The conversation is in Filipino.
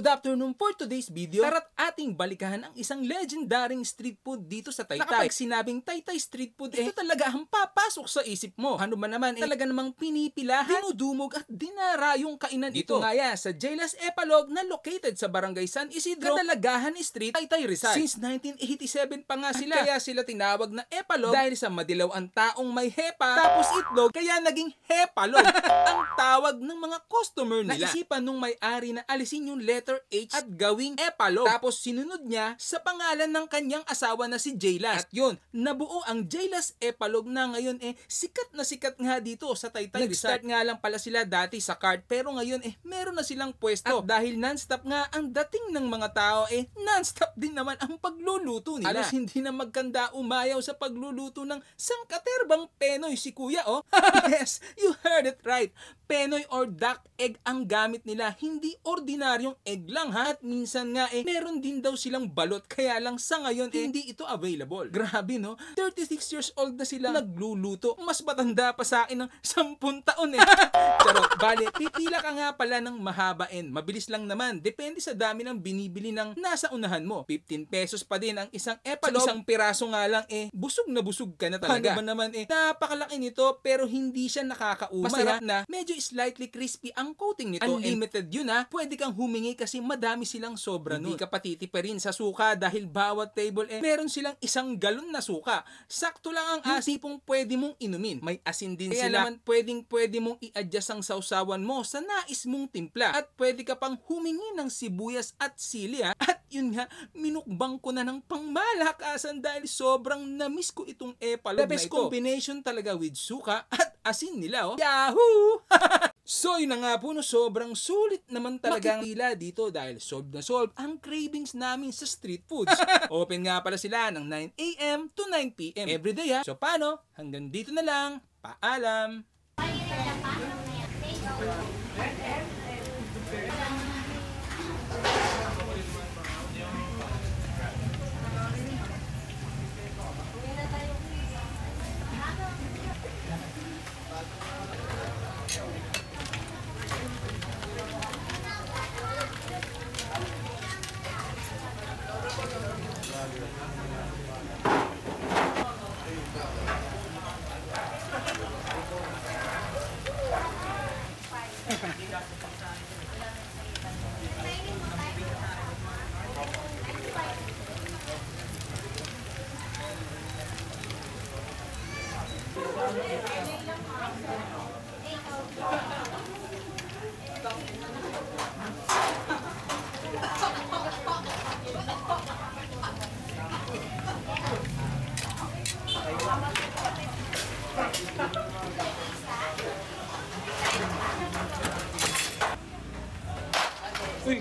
good afternoon for today's video. Tara't ating balikan ang isang legendaring street food dito sa Taytay. Kapag sinabing Taytay street food, ito talaga ang papasok sa isip mo. Ano ba naman, talaga namang pinipilahan, dinudumog at dinara yung kainan ito. Nga yan, sa Jailas Epalog na located sa Barangay San Isidro, Kadalagahan Street, Taytay, Rizal. Since 1987 pa nga sila. At kaya sila tinawag na Epalog dahil sa madilaw ang taong may hepa, tapos itlog, kaya naging Hepalog ang tawag ng mga customer nila. Naisipan nung may-ari na alisin yung letter H at gawing Epalog. Tapos sinunod niya sa pangalan ng kanyang asawa na si Jailas. At yun, nabuo ang Jailas Epalog na ngayon sikat na sikat nga dito sa Taytay. Nag-start nga lang pala sila dati sa cart, pero ngayon meron na silang pwesto. At dahil non-stop nga ang dating ng mga tao, non-stop din naman ang pagluluto nila. Alos hindi na magkanda umayaw sa pagluluto ng sangkaterbang Penoy si Kuya, oh. Yes, you heard it right. Penoy or duck egg ang gamit nila, hindi ordinaryong egg lang, ha. At minsan nga meron din daw silang balot, kaya lang sa ngayon hindi ito available. Grabe, no? 36 years old na sila nagluluto. Mas matanda pa sa akin ng 10 taon Charot, bale, pipila ka nga pala ng mahabain. Mabilis lang naman, depende sa dami ng binibili ng nasa unahan mo. 15 pesos pa din ang isang Epalog. Isang piraso nga lang busog na busog ka na talaga. Paano ba naman napakalaki nito pero hindi siya nakakaumay. Masarap na, medyo slightly crispy ang coating nito. Unlimited yun, ha. Pwede kang humingi kasi madami silang sobra nun. Hindi ka patitipirin sa suka dahil bawat table meron silang 1 galon na suka. Sakto lang ang asipong pwede mong inumin. May asin din kaya sila. Naman pwede mong i-adjust ang sausawan mo sa nais mong timpla. At pwede ka pang humingi ng sibuyas at sili, ha. At yun nga, minukbang ko na ng pangmalakasan dahil sobrang namiss ko itong Epalog na ito. The best combination talaga with suka at asin nila, oh. Yahoo! So yun na nga po, no, sobrang sulit naman talaga ang tila dito dahil solve na solve ang cravings namin sa street foods. Open nga pala sila ng 9 AM to 9 PM everyday, ha. So paano? Hanggang dito na lang. Paalam! Uy,